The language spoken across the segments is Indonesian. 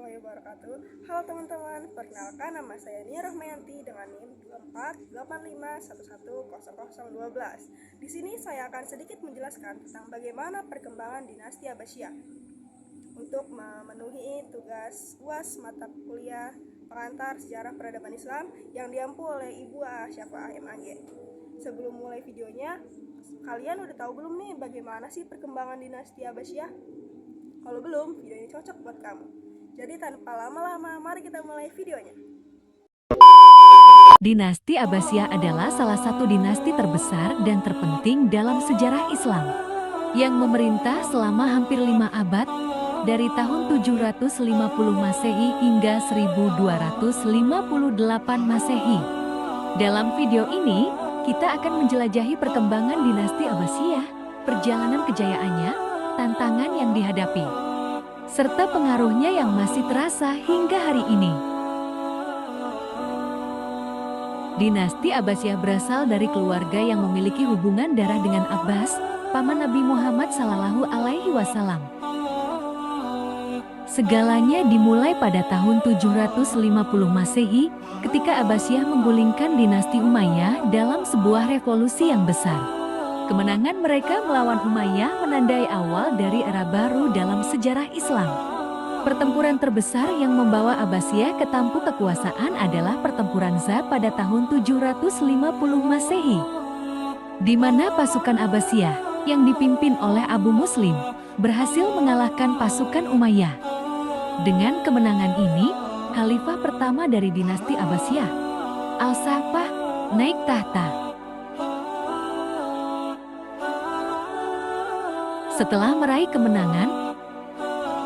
warahmatullahi wabarakatuh. Halo teman-teman, perkenalkan nama saya Nia Rahmayanti dengan NIM 2485110012. Di sini saya akan sedikit menjelaskan tentang bagaimana perkembangan dinasti Abbasiyah. Untuk memenuhi tugas UAS mata kuliah pengantar sejarah peradaban Islam yang diampu oleh Ibu Syafa'ah MAG. Sebelum mulai videonya, kalian udah tahu belum nih bagaimana sih perkembangan dinasti Abbasiyah? Kalau belum, video ini cocok buat kamu. Jadi tanpa lama-lama, mari kita mulai videonya. Dinasti Abbasiyah adalah salah satu dinasti terbesar dan terpenting dalam sejarah Islam, yang memerintah selama hampir 5 abad, dari tahun 750 Masehi hingga 1258 Masehi. Dalam video ini, kita akan menjelajahi perkembangan dinasti Abbasiyah, perjalanan kejayaannya, tantangan yang dihadapi, serta pengaruhnya yang masih terasa hingga hari ini. Dinasti Abbasiyah berasal dari keluarga yang memiliki hubungan darah dengan Abbas, paman Nabi Muhammad SAW. Segalanya dimulai pada tahun 750 Masehi, ketika Abbasiyah menggulingkan dinasti Umayyah dalam sebuah revolusi yang besar. Kemenangan mereka melawan Umayyah menandai awal dari era baru dalam sejarah Islam. Pertempuran terbesar yang membawa Abbasiyah ke tampuk kekuasaan adalah pertempuran Za pada tahun 750 Masehi, di mana pasukan Abbasiyah yang dipimpin oleh Abu Muslim berhasil mengalahkan pasukan Umayyah. Dengan kemenangan ini, khalifah pertama dari dinasti Abbasiyah, Al-Safah, naik tahta. Setelah meraih kemenangan,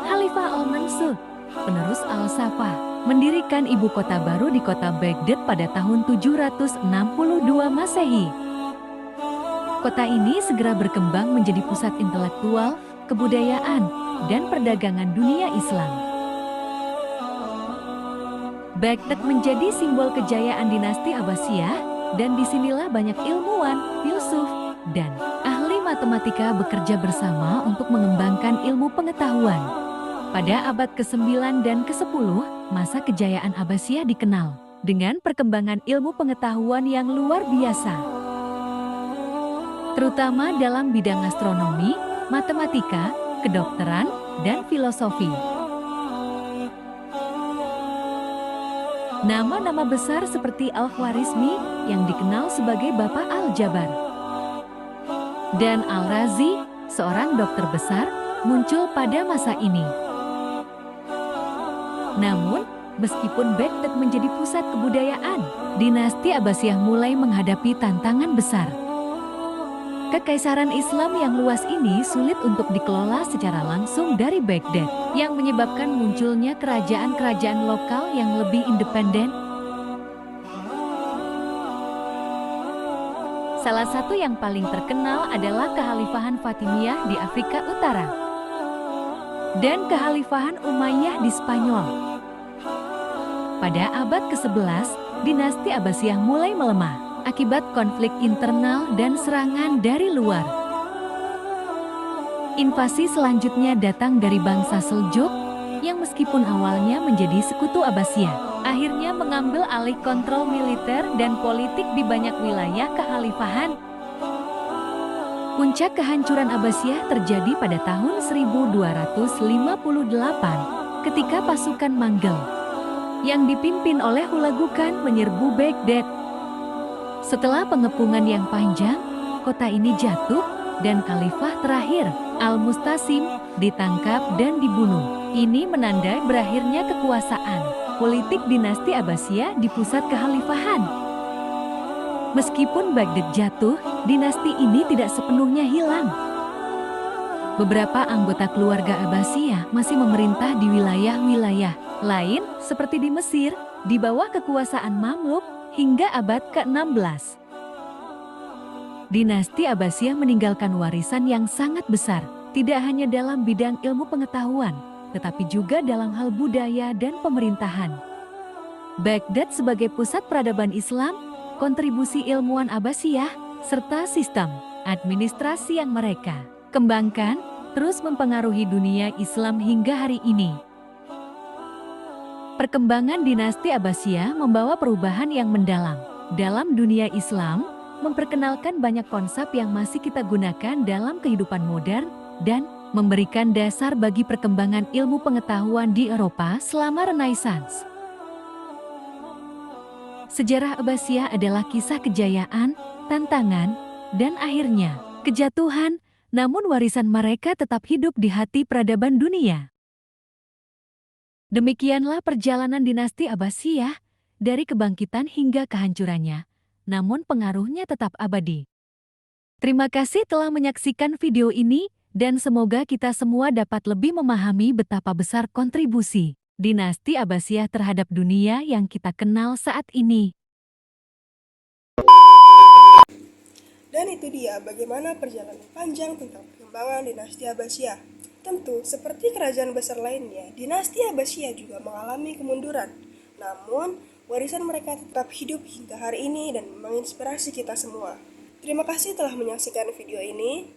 Khalifah Al-Mansur, penerus Al-Safah, mendirikan ibu kota baru di kota Baghdad pada tahun 762 Masehi. Kota ini segera berkembang menjadi pusat intelektual, kebudayaan, dan perdagangan dunia Islam. Baghdad menjadi simbol kejayaan dinasti Abbasiyah, dan disinilah banyak ilmuwan, filsuf, dan ahli matematika bekerja bersama untuk mengembangkan ilmu pengetahuan. Pada abad ke-9 dan ke-10, masa kejayaan Abbasiyah dikenal dengan perkembangan ilmu pengetahuan yang luar biasa, terutama dalam bidang astronomi, matematika, kedokteran, dan filosofi. Nama-nama besar seperti Al-Khwarizmi yang dikenal sebagai Bapak Al-Jabar dan Al-Razi, seorang dokter besar, muncul pada masa ini. Namun, meskipun Baghdad menjadi pusat kebudayaan, dinasti Abbasiyah mulai menghadapi tantangan besar. Kekaisaran Islam yang luas ini sulit untuk dikelola secara langsung dari Baghdad, yang menyebabkan munculnya kerajaan-kerajaan lokal yang lebih independen. Salah satu yang paling terkenal adalah Kekhalifahan Fatimiyah di Afrika Utara dan Kekhalifahan Umayyah di Spanyol. Pada abad ke-11, dinasti Abbasiyah mulai melemah akibat konflik internal dan serangan dari luar. Invasi selanjutnya datang dari bangsa Seljuk yang meskipun awalnya menjadi sekutu Abbasiyah, akhirnya mengambil alih kontrol militer dan politik di banyak wilayah kekhalifahan. Puncak kehancuran Abbasiyah terjadi pada tahun 1258 ketika pasukan Manggel yang dipimpin oleh Hulagu Khan menyerbu Baghdad. Setelah pengepungan yang panjang, kota ini jatuh dan khalifah terakhir, Al-Mustasim, ditangkap dan dibunuh. Ini menandai berakhirnya kekuasaan politik dinasti Abbasiyah di pusat kekhalifahan. Meskipun Baghdad jatuh, dinasti ini tidak sepenuhnya hilang. Beberapa anggota keluarga Abbasiyah masih memerintah di wilayah-wilayah lain seperti di Mesir, di bawah kekuasaan Mamluk hingga abad ke-16. Dinasti Abbasiyah meninggalkan warisan yang sangat besar, tidak hanya dalam bidang ilmu pengetahuan, tetapi juga dalam hal budaya dan pemerintahan. Baghdad sebagai pusat peradaban Islam, kontribusi ilmuwan Abbasiyah, serta sistem administrasi yang mereka kembangkan, terus mempengaruhi dunia Islam hingga hari ini. Perkembangan dinasti Abbasiyah membawa perubahan yang mendalam. Dalam dunia Islam, memperkenalkan banyak konsep yang masih kita gunakan dalam kehidupan modern dan memberikan dasar bagi perkembangan ilmu pengetahuan di Eropa selama Renaissance. Sejarah Abbasiyah adalah kisah kejayaan, tantangan, dan akhirnya kejatuhan, namun warisan mereka tetap hidup di hati peradaban dunia. Demikianlah perjalanan dinasti Abbasiyah, dari kebangkitan hingga kehancurannya, namun pengaruhnya tetap abadi. Terima kasih telah menyaksikan video ini, dan semoga kita semua dapat lebih memahami betapa besar kontribusi dinasti Abbasiyah terhadap dunia yang kita kenal saat ini. Dan itu dia bagaimana perjalanan panjang tentang perkembangan dinasti Abbasiyah. Tentu, seperti kerajaan besar lainnya, dinasti Abbasiyah juga mengalami kemunduran. Namun, warisan mereka tetap hidup hingga hari ini dan menginspirasi kita semua. Terima kasih telah menyaksikan video ini.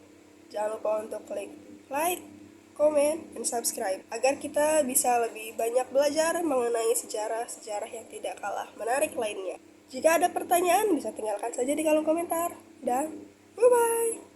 Jangan lupa untuk klik like, komen, dan subscribe agar kita bisa lebih banyak belajar mengenai sejarah-sejarah yang tidak kalah menarik lainnya. Jika ada pertanyaan, bisa tinggalkan saja di kolom komentar. Dan bye-bye!